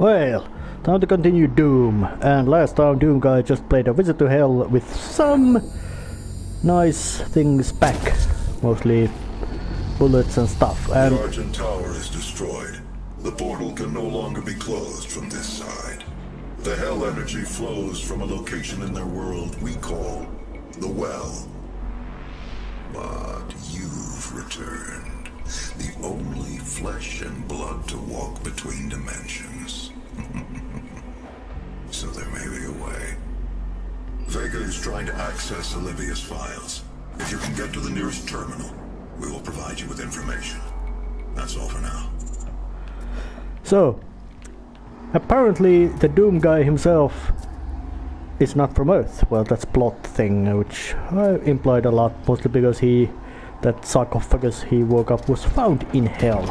Well, time to continue Doom. And last time Doom Guy just played a visit to hell with some nice things back. Mostly bullets and stuff. And the Argent Tower is destroyed. The portal can no longer be closed from this side. The hell energy flows from a location in their world we call the Well. But you've returned. The only flesh and blood to walk between dimensions. So there may be a way. Vega is trying to access Olivia's files. If you can get to the nearest terminal, we will provide you with information. That's all for now. So, apparently the Doom Guy himself is not from Earth. Well, that's plot thing, which I implied a lot, mostly because that sarcophagus he woke up was found in hell.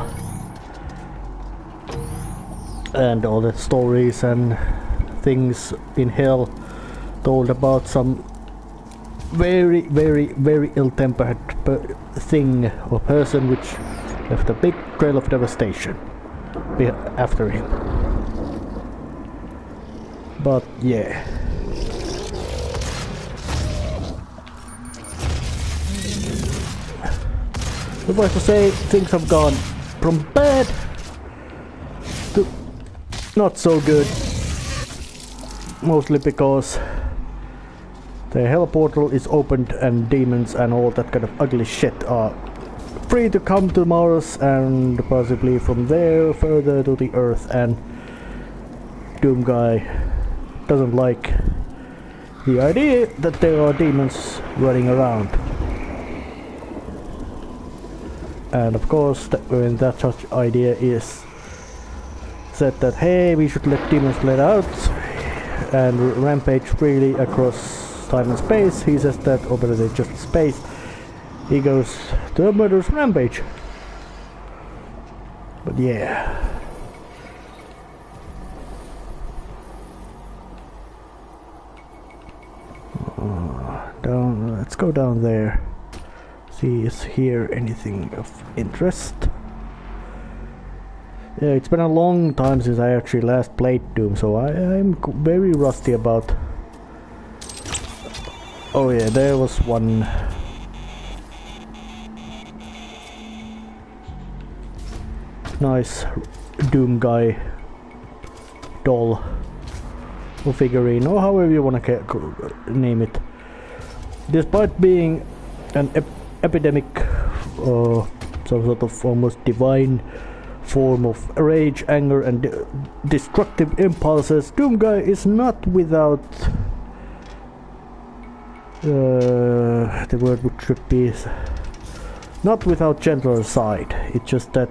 And all the stories and things in hell told about some very, very, very ill-tempered thing or person which left a big trail of devastation after him. But yeah. Suffice to say, things have gone from bad to not so good. Mostly because the hell portal is opened and demons and all that kind of ugly shit are free to come to Mars and possibly from there further to the Earth, and Doom Guy doesn't like the idea that there are demons running around. And of course, when that such idea is said that hey, we should let demons let out and rampage freely across time and space, he says that, or better than just space, he goes to a murderous rampage. But yeah. Let's go down there. See, is here anything of interest? Yeah, it's been a long time since I actually last played Doom, so I'm very rusty about... Oh yeah, there was one... nice Doom Guy doll or figurine, or however you want to name it. Despite being an epidemic or some sort of almost divine form of rage, anger and destructive impulses, Doom Guy is not without the word which should be not without gentler side. It's just that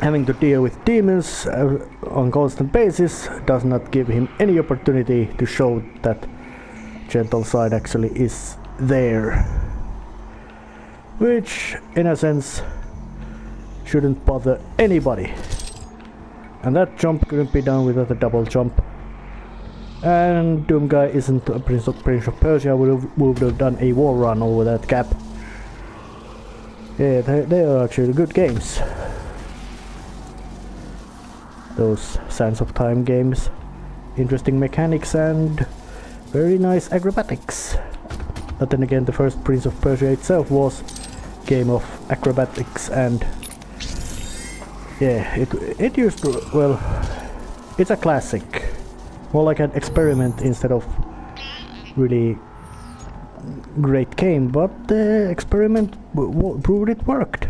having to deal with demons on constant basis does not give him any opportunity to show that gentle side actually is there, which in a sense shouldn't bother anybody. And that jump couldn't be done without a double jump, and Doom Guy isn't a Prince of Persia would have done a wall run over that gap. Yeah, they are actually good games, those Sands of Time games. Interesting mechanics and very nice acrobatics. But then again, the first Prince of Persia itself was a game of acrobatics, and yeah, it used to, well, it's a classic. More like an experiment instead of really great game, but the experiment proved it worked.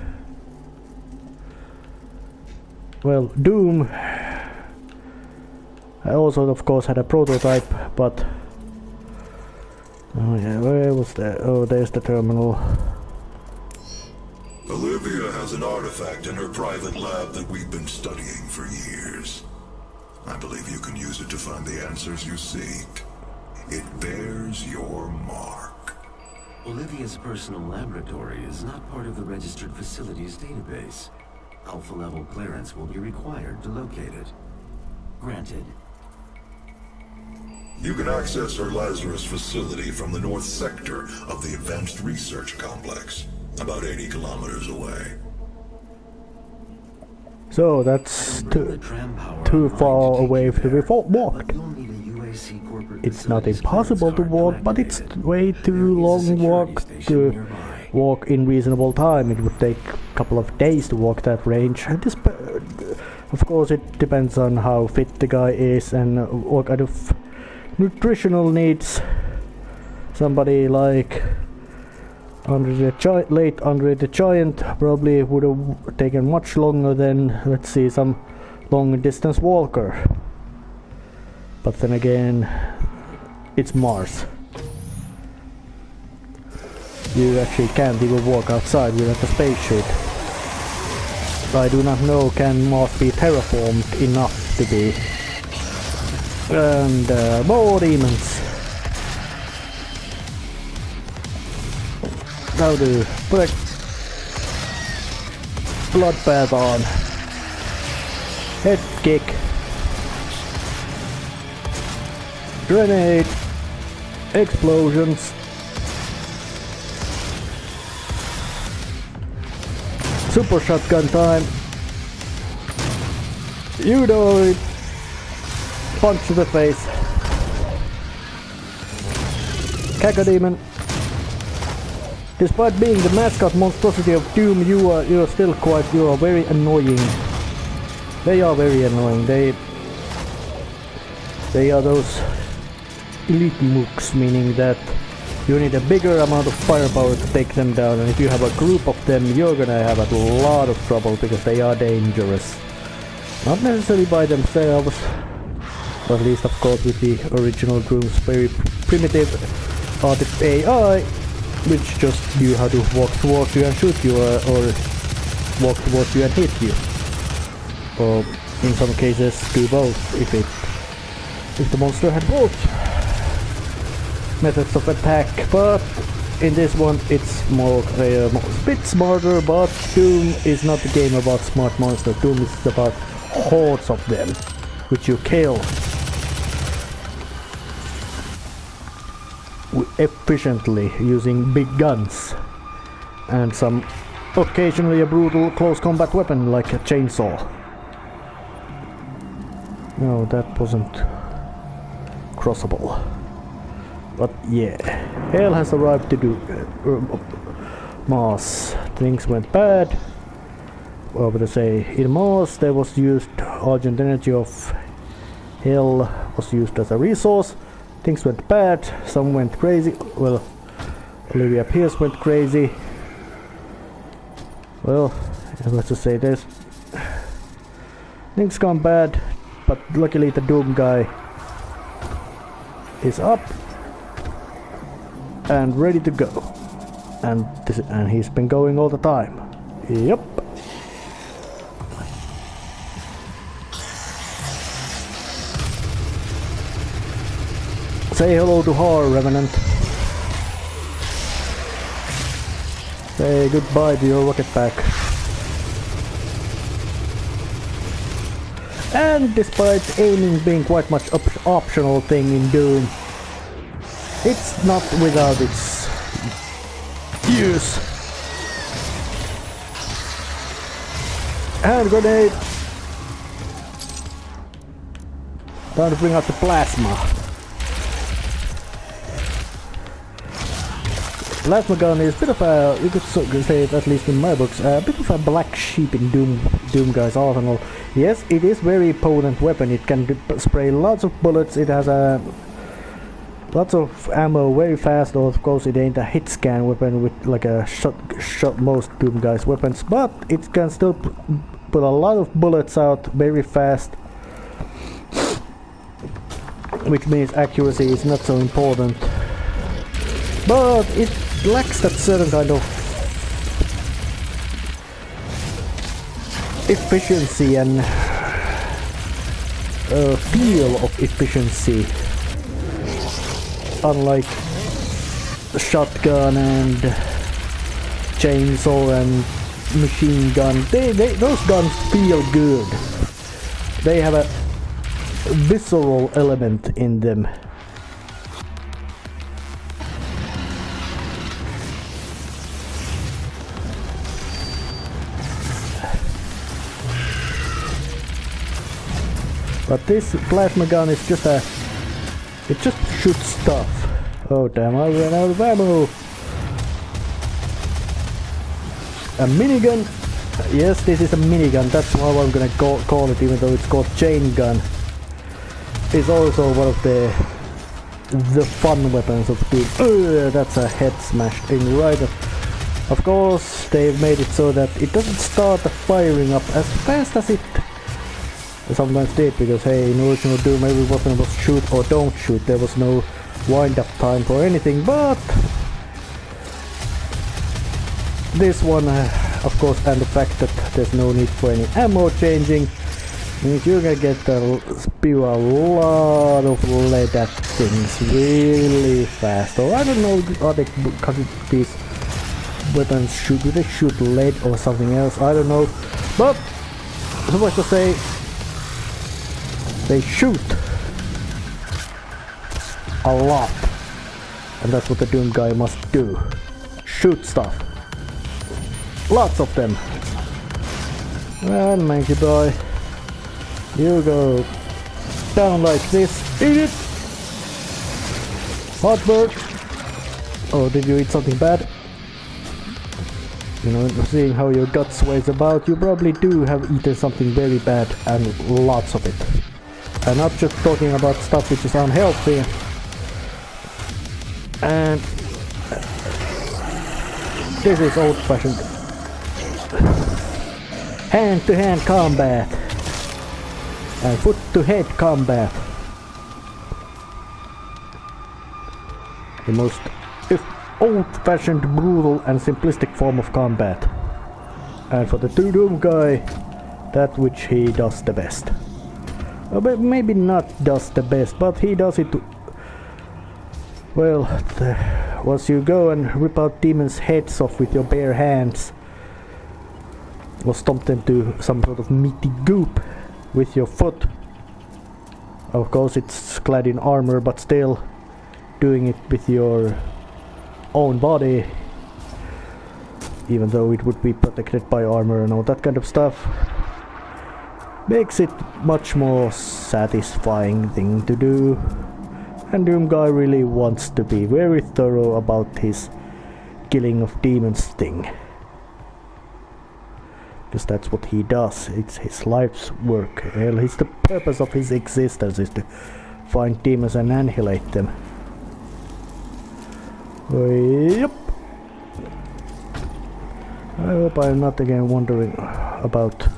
Well, Doom, I also of course had a prototype, but oh yeah, where was that? Oh, there's the terminal. Olivia has an artifact in her private lab that we've been studying for years. I believe you can use it to find the answers you seek. It bears your mark. Olivia's personal laboratory is not part of the registered facilities database. Alpha level clearance will be required to locate it. Granted. You can access her Lazarus facility from the north sector of the Advanced Research Complex, about 80 kilometers away. So that's Bring the tram power too online far to take away you to be there, walked. but you'll need a UAC corporate It's not facilities impossible to clearance walk, card but it's activated. way There too is a long security walk station to nearby. walk in reasonable time. It would take a couple of days to walk that range. And this, of course, it depends on how fit the guy is and what kind of nutritional needs. Somebody like late Andre the Giant probably would have taken much longer than, let's see, some long distance walker. But then again, it's Mars. You actually can't even walk outside without a spacesuit. I do not know, can Mars be terraformed enough to be. And more demons. Now do put a bloodbath on. Head kick. Grenade. Explosions. Super shotgun time. You know it. Punch to the face. Cacodemon. Despite being the mascot monstrosity of Doom, you are very annoying. They are very annoying. They are those elite mooks, meaning that you need a bigger amount of firepower to take them down, and if you have a group of them, you're gonna have a lot of trouble because they are dangerous. Not necessarily by themselves, but at least of course with the original group's very primitive AI, which just knew how to walk towards you and shoot you, or walk towards you and hit you. Or in some cases do both if the monster had both methods of attack, but in this one it's more a bit smarter. But Doom is not a game about smart monsters. Doom is about hordes of them, which you kill efficiently using big guns and some occasionally a brutal close combat weapon like a chainsaw. No, that wasn't crossable. But yeah, Hell has arrived to do Mars. Things went bad. Well, but to say, in Mars there was used Argent energy of Hell was used as a resource. Things went bad. Some went crazy. Well, Olivia Pierce went crazy. Well, let's just say this. Things gone bad, but luckily the Doom guy is up and ready to go, and he's been going all the time. Yep. Say hello to Har, Revenant. Say goodbye to your rocket pack. And despite aiming being quite much optional thing in Doom, it's not without its use. Hand grenade. Time to bring out the plasma. Plasma gun is a bit of a, you could say it, at least in my books, a bit of a black sheep in Doom guy's arsenal. Yes, it is very potent weapon. It can spray lots of bullets. It has lots of ammo very fast. Of course, it ain't a hit scan weapon with like a shot most Doom guys weapons, but it can still put a lot of bullets out very fast, which means accuracy is not so important. But it lacks that certain kind of efficiency and feel of efficiency, unlike shotgun and chainsaw and machine gun. Those guns feel good. They have a visceral element in them. But this plasma gun is just a... It just shoots stuff. Oh damn, I ran out of ammo! A minigun! Yes, this is a minigun, that's how I'm gonna call it, even though it's called chain gun. It's also one of the fun weapons of Doom. That's a head smash thing, right? Of course, they've made it so that it doesn't start firing up as fast as it sometimes did, because hey, in original Doom every weapon was shoot or don't shoot. There was no wind-up time for anything, but this one, of course, and the fact that there's no need for any ammo changing, means you're gonna get spew a lot of lead at things really fast. Or I don't know, are they cutting these weapons shoot? Do they shoot lead or something else? I don't know. But suffice to say, they shoot a lot, and that's what the Doom guy must do. Shoot stuff. Lots of them. And monkey boy, you go down like this. Eat it! Hot bird! Oh, did you eat something bad? You know, seeing how your gut sways about, you probably do have eaten something very bad, and lots of it. I'm not just talking about stuff which is unhealthy. And this is old-fashioned hand-to-hand combat and foot-to-head combat. The most old-fashioned, brutal and simplistic form of combat. And for the Doom guy, that which he does the best. But maybe not does the best, but he does it. Well, once you go and rip out demons' heads off with your bare hands, or stomp them to some sort of meaty goop with your foot. Of course, it's clad in armor, but still doing it with your own body, even though it would be protected by armor and all that kind of stuff, makes it much more satisfying thing to do. And Doom guy really wants to be very thorough about his killing of demons thing, because that's what he does. It's his life's work. It's the purpose of his existence is to find demons and annihilate them. Yep. I hope I'm not again wandering about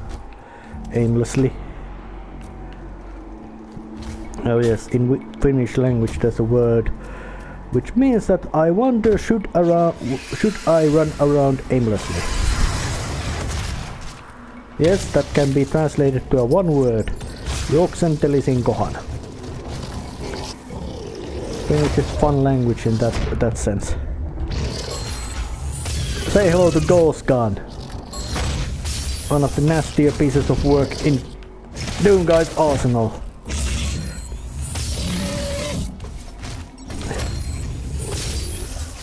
aimlessly. Oh yes, in Finnish language there's a word which means that I wonder should I run around aimlessly. Yes, that can be translated to a one word. Juoksentelisin kohan. Finnish is fun language in that sense. Say hello to Ghost Gun. One of the nastier pieces of work in Doom Guy's arsenal.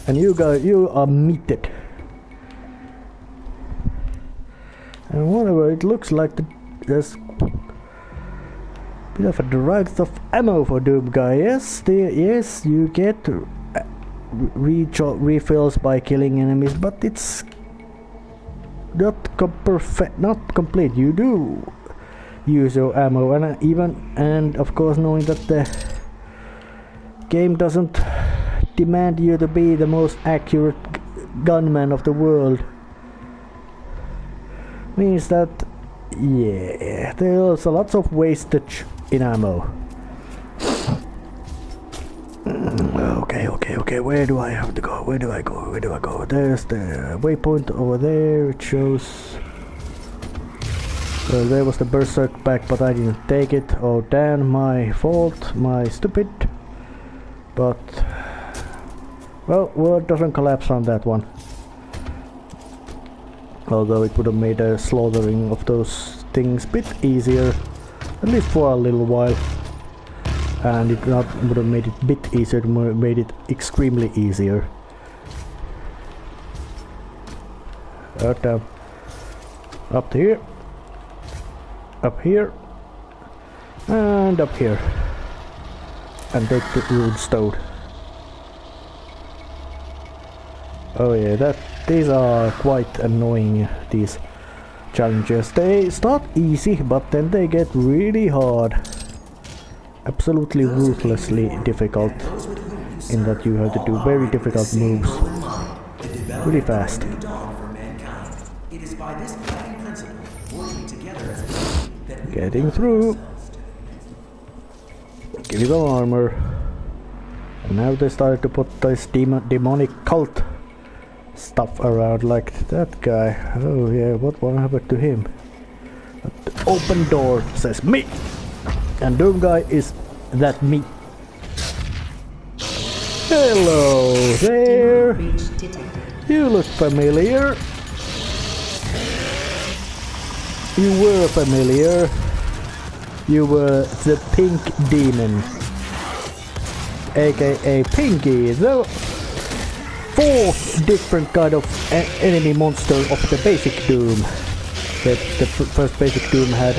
And you guys, you are meated. And whatever, it looks like there's a bit of a dearth of ammo for Doom Guy. Yes, yes, you get refills by killing enemies, but it's not not complete. You do use your ammo, and of course, knowing that the game doesn't demand you to be the most accurate gunman of the world, means that yeah, there's lots of wastage in ammo. Okay, where do I have to go? Where do I go? There's the waypoint over there, it shows. Well, there was the berserk pack, but I didn't take it. Oh damn, my fault, my stupid. But well, world doesn't collapse on that one. Although it would have made a slaughtering of those things a bit easier, at least for a little while. And it not would have made it a bit easier, made it extremely easier. Up here. Up here. And up here. And take the rune stone. Oh yeah, these are quite annoying, these challenges. They start easy, but then they get really hard. Absolutely ruthlessly difficult, in that you have to do very difficult moves really fast. Getting through. Give you the armor. And now they started to put this demonic cult stuff around, like that guy. Oh yeah, what happened to him? The open door says me! And Doom Guy is that me. Hello there! You look familiar. You were familiar. You were the pink demon. AKA Pinky, the fourth different kind of enemy monster of the basic Doom. The first basic Doom had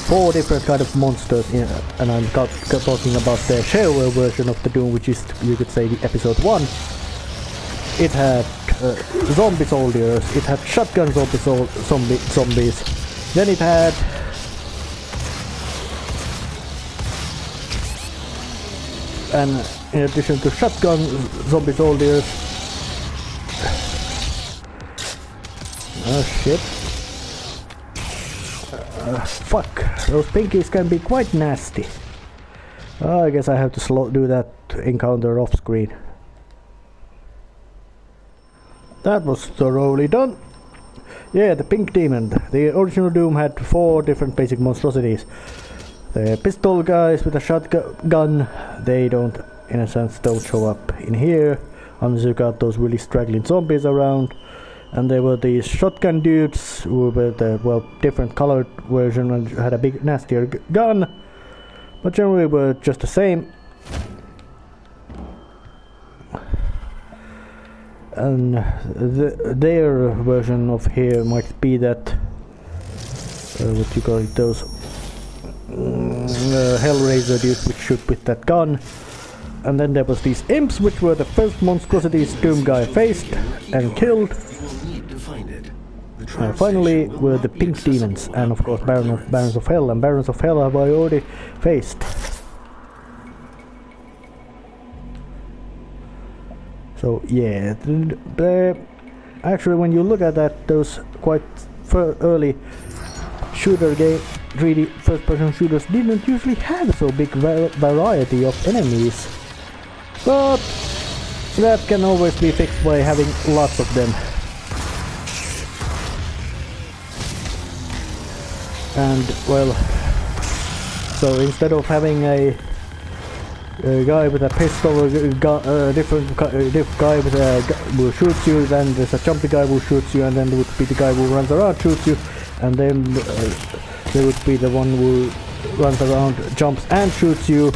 4 different kind of monsters, and I'm talking about the shareware version of the Doom, which is, you could say, the episode 1. It had zombie soldiers, it had shotgun zombies, then it had and in addition to shotgun zombie soldiers, oh shit, fuck, those pinkies can be quite nasty. I guess I have to do that encounter off screen. That was thoroughly done. Yeah, the pink demon. The original Doom had 4 different basic monstrosities. The pistol guys with a shotgun, they don't, in a sense, don't show up in here, unless you got those really straggling zombies around. And there were these shotgun dudes who were the, well, different colored version and had a big nastier gun, but generally were just the same. And their version of here might be that, what you call it, those Hellraiser dudes which shoot with that gun. And then there was these imps, which were the first monstrosities Doom Guy faced and killed. And finally were the pink demons, and of course Barons of Hell, and Barons of Hell have I already faced. So yeah, actually when you look at that, those quite early shooter game, 3D first-person shooters didn't usually have so big variety of enemies. But that can always be fixed by having lots of them. And well, so instead of having a guy with a pistol, different guy with who shoots you, then there's a jumpy guy who shoots you, and then there would be the guy who runs around, shoots you, and then there would be the one who runs around, jumps and shoots you.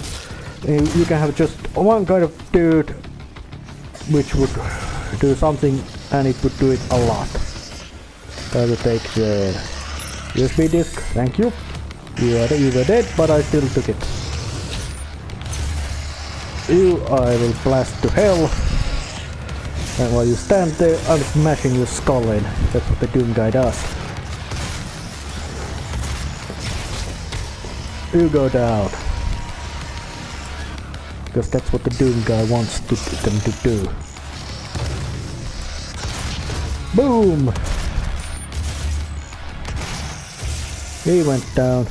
You can have just one kind of dude which would do something, and it would do it a lot. I will take the USB disk, thank you. You were dead, but I still took it. You I will blast to hell. And while you stand there, I'm smashing your skull in. That's what the Doom Guy does. You go down. Because that's what the Doom Guy wants them to do. Boom! He went down.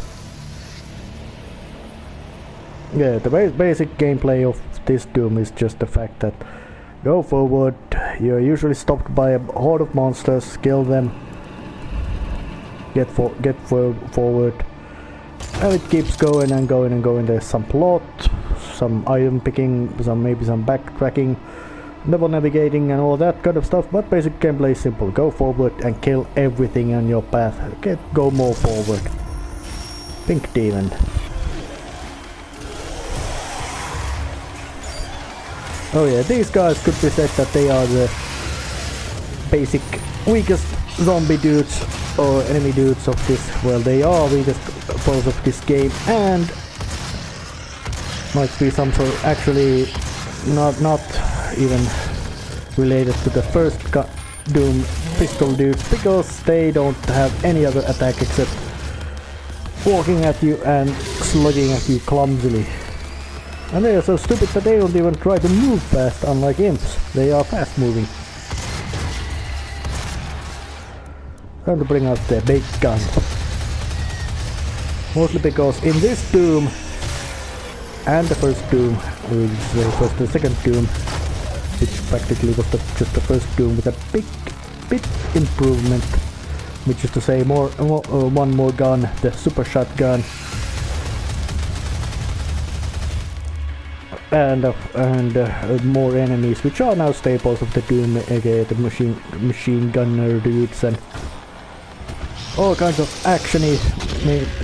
Yeah, the basic gameplay of this Doom is just the fact that go forward, you're usually stopped by a horde of monsters, kill them, get forward, and it keeps going and going and going. There's some plot, some item picking, maybe some backtracking, double navigating and all that kind of stuff, but basic gameplay is simple. Go forward and kill everything on your path. Go more forward. Pink Demon. Oh yeah, these guys could be said that they are the basic weakest zombie dudes or enemy dudes of this, well, they are weakest foes of this game, and might be some sort of actually not even related to the first Doom pistol dudes, because they don't have any other attack except walking at you and slugging at you clumsily. And they are so stupid that they don't even try to move fast, unlike imps. They are fast moving. Time to bring out the big gun. Mostly because in this Doom and the first Doom, which was the first and second Doom, which practically was just the first Doom with a bit improvement, which is to say one more gun, the super shotgun, and more enemies, which are now staples of the Doom, aka the machine gunner dudes and all kinds of actiony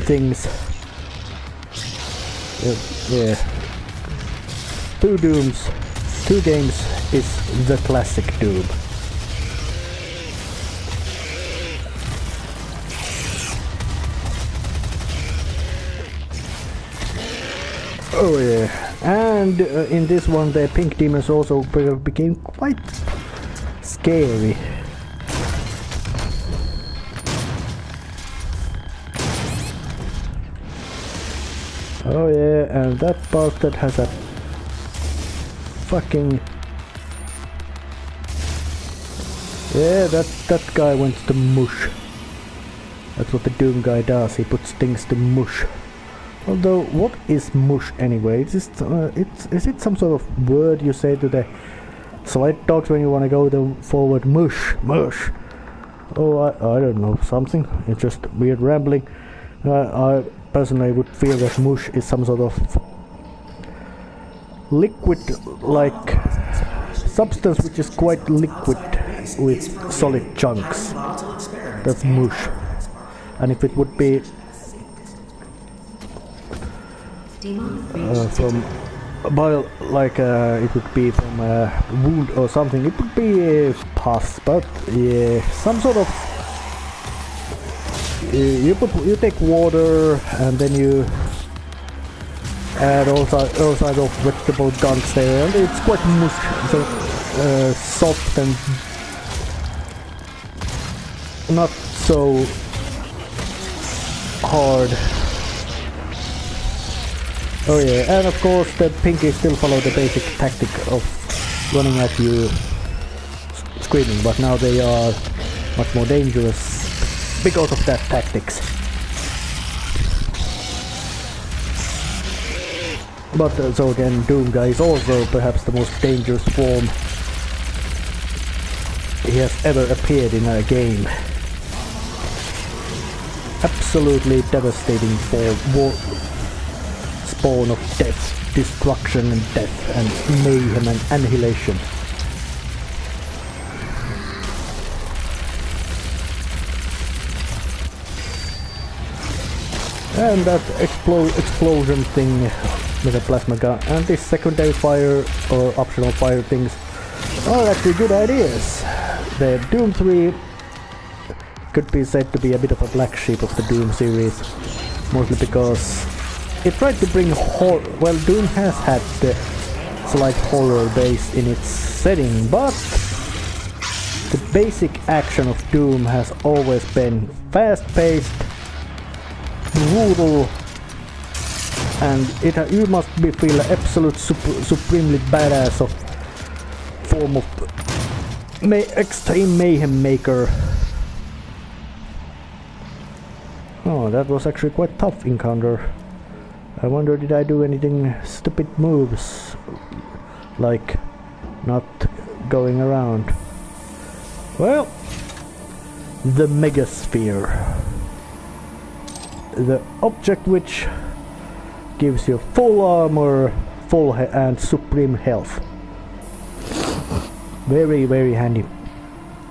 things. Yeah. 2 Dooms, 2 games is the classic Doom. Oh yeah, and in this one the pink demons also became quite scary. Oh yeah, and that bastard has a fucking... Yeah, that guy went to mush. That's what the Doom guy does, he puts things to mush. Although, what is mush anyway? Is it some sort of word you say to the sled dogs when you want to go forward? Mush, mush. Oh, I don't know, something. It's just weird rambling. I personally would feel that mush is some sort of liquid-like substance which is quite liquid with solid chunks. That's mush. And if it would be from it would be from a wound or something, it would be pus, but yeah, some sort of you take water and then you add all kinds of vegetable gunks there, and it's quite mush, so soft and not so hard. Oh yeah, and of course the pinkies still follow the basic tactic of running at you screaming, but now they are much more dangerous because of that tactics. But so again, Doom guy is also perhaps the most dangerous form he has ever appeared in a game. Absolutely devastating for spawn of death, destruction and death and mayhem and annihilation. And that explosion thing with a plasma gun and this secondary fire or optional fire things are actually good ideas. The Doom 3 could be said to be a bit of a black sheep of the Doom series, mostly because it tried to bring horror. Well, Doom has had the slight horror base in its setting, but the basic action of Doom has always been fast-paced, brutal, and you must feel an absolute supremely badass of form of extreme mayhem maker. Oh, that was actually quite tough encounter. I wonder, did I do anything stupid moves, like not going around? Well, the Megasphere, the object which gives you full armor, and supreme health. Very, very handy.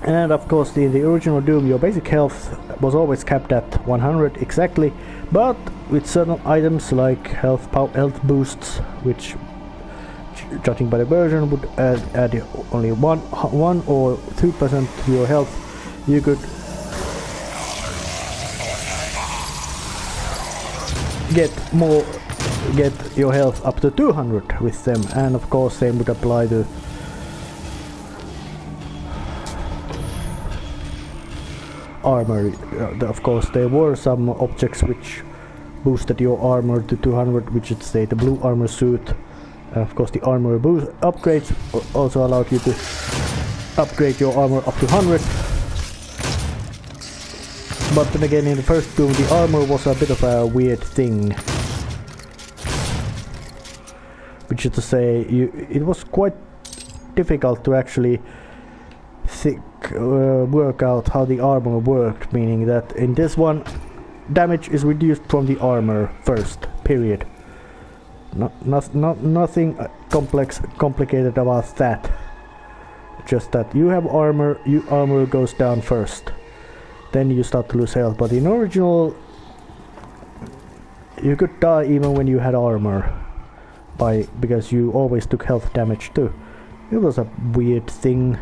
And of course, in the original Doom, your basic health was always capped at 100 exactly, but with certain items like health boosts, which, judging by the version, would add only 1 or 2% to your health, you could get your health up to 200 with them, and of course same would apply to armor. Of course there were some objects which boosted your armor to 200, which would say the blue armor suit, and of course the armor upgrades also allowed you to upgrade your armor up to 100. But then again, in the first Doom, the armor was a bit of a weird thing. Which is to say, it was quite difficult to actually work out how the armor worked, meaning that in this one, damage is reduced from the armor first, period. Nothing complicated about that. Just that you have armor, your armor goes down first. Then you start to lose health, but in original you could die even when you had armor because you always took health damage too. It was a weird thing.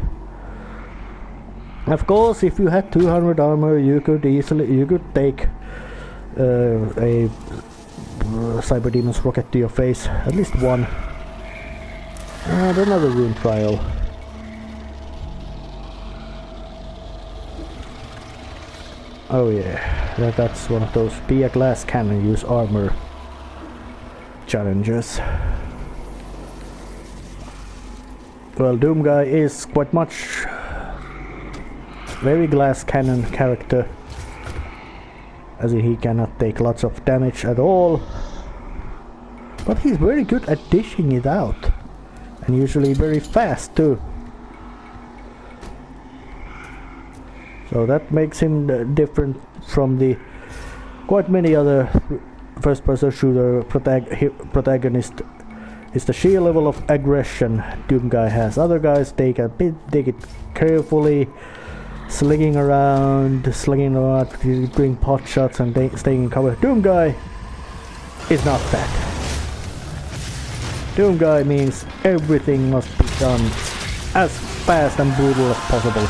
Of course, if you had 200 armor, you could take a Cyber Demon's rocket to your face, at least one. And another rune trial. Oh yeah, that's one of those be a glass cannon, use armor challenges. Well, Doom Guy is quite much very glass cannon character, as in he cannot take lots of damage at all, but he's very good at dishing it out, and usually very fast too. So that makes him different from the quite many other first-person shooter protagonist. Is the sheer level of aggression Doom Guy has. Other guys take it carefully, slinging around, doing pot shots and staying in cover. Doom Guy is not that. Doom Guy means everything must be done as fast and brutal as possible.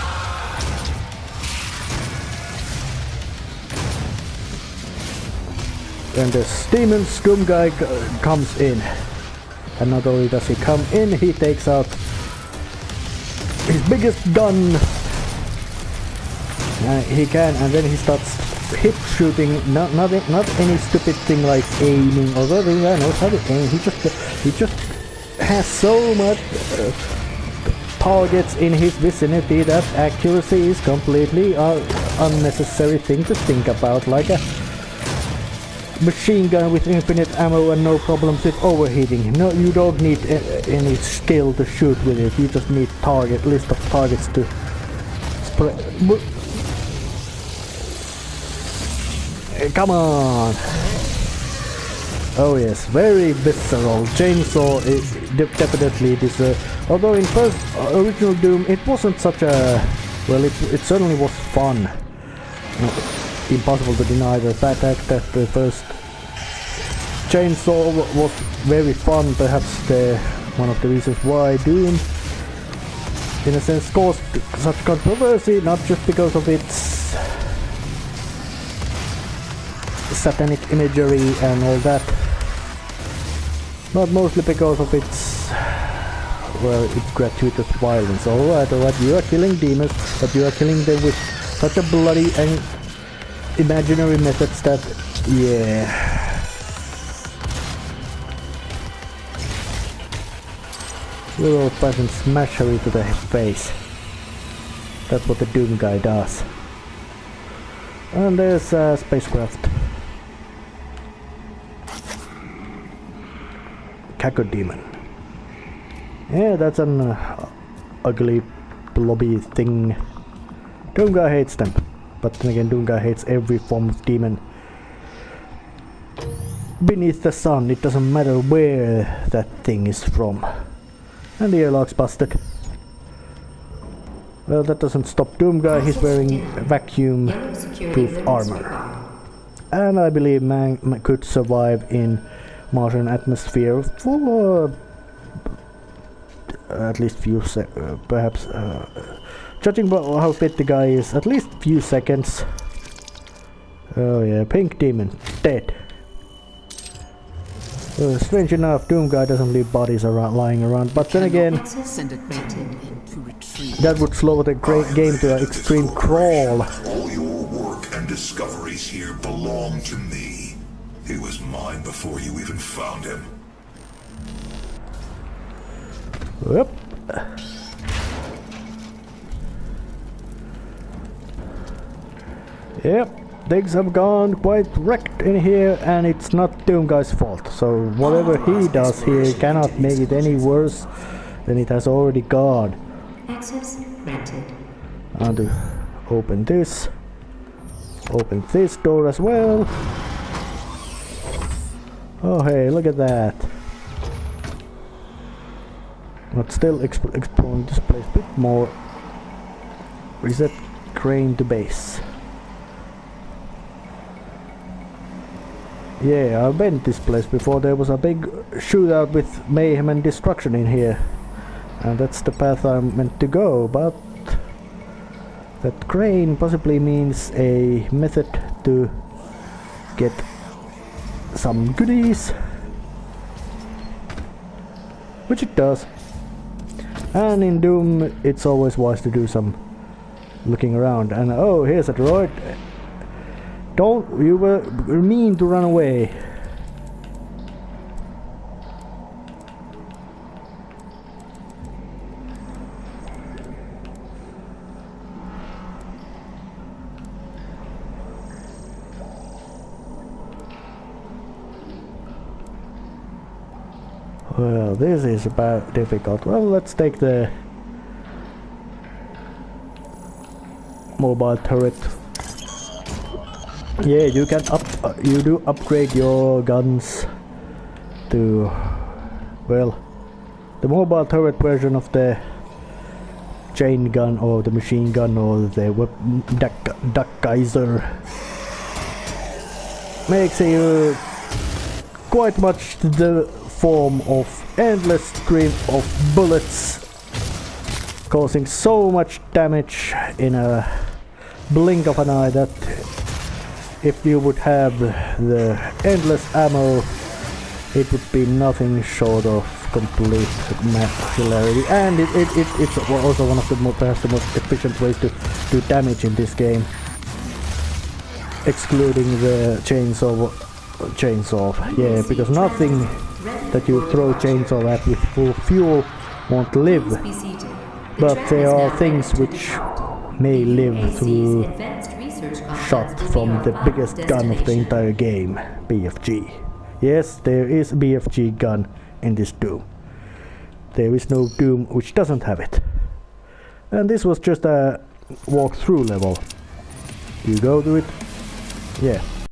When the demon's Doom Guy comes in, and not only does he come in, he takes out his biggest gun he can, and then he starts hip shooting. Not any stupid thing like aiming, although the guy knows how to aim. He just has so much targets in his vicinity that accuracy is completely unnecessary thing to think about, like a machine gun with infinite ammo and no problems with overheating. No, you don't need any skill to shoot with it. You just need list of targets to spray. Come on! Oh yes, very visceral. Chainsaw is definitely deserved. Although in first original Doom it wasn't such a... well, it certainly was fun. Impossible to deny the fact that the first Chainsaw was very fun. Perhaps one of the reasons why Doom in a sense caused such controversy, not just because of its satanic imagery and all that, but mostly because of its, well, its gratuitous violence. Alright, you are killing demons, but you are killing them with such a bloody and imaginary methods that, yeah. Good old fashioned smash her into the face. That's what the Doom Guy does. And there's a spacecraft. Caco Demon. Yeah, that's an ugly blobby thing. Doom Guy hates them. But then again, Doom Guy hates every form of demon beneath the sun. It doesn't matter where that thing is from. And the airlock's busted. Well, that doesn't stop Doom Guy. He's wearing vacuum-proof armor. And I believe man could survive in Martian atmosphere for at least perhaps judging by how fit the guy is, at least few seconds. Oh yeah, Pink Demon, dead. Strange enough, Doom Guy doesn't leave bodies lying around, but then again, that would slow the great game to an extreme crawl. All your work and discoveries here belong to me. He was mine before you even found him. Yep. Yep, things have gone quite wrecked in here, and it's not Doom Guy's fault. So whatever he does here cannot make it any worse than it has already gone. Access granted. And to open this door as well. Oh hey, look at that. But still exploring this place a bit more. Reset crane to base. Yeah, I've been to this place before. There was a big shootout with mayhem and destruction in here. And that's the path I'm meant to go, but that crane possibly means a method to get some goodies. Which it does. And in Doom, it's always wise to do some looking around. And oh, here's a droid. You were mean to run away. Well, this is about difficult. Well, let's take the mobile turret. Yeah, you can you do upgrade your guns to, well, the mobile turret version of the chain gun or the machine gun or the duck geyser makes you quite much the form of endless stream of bullets, causing so much damage in a blink of an eye that if you would have the endless ammo, it would be nothing short of complete hilarity. And it's also one of the perhaps the most efficient ways to do damage in this game, excluding the chainsaw. Yeah, because nothing that you throw chainsaw at with full fuel won't live. But there are things which may live through shot from the biggest gun of the entire game, BFG. Yes, there is a BFG gun in this Doom. There is no Doom which doesn't have it. And this was just a walkthrough level. You go to it, yeah.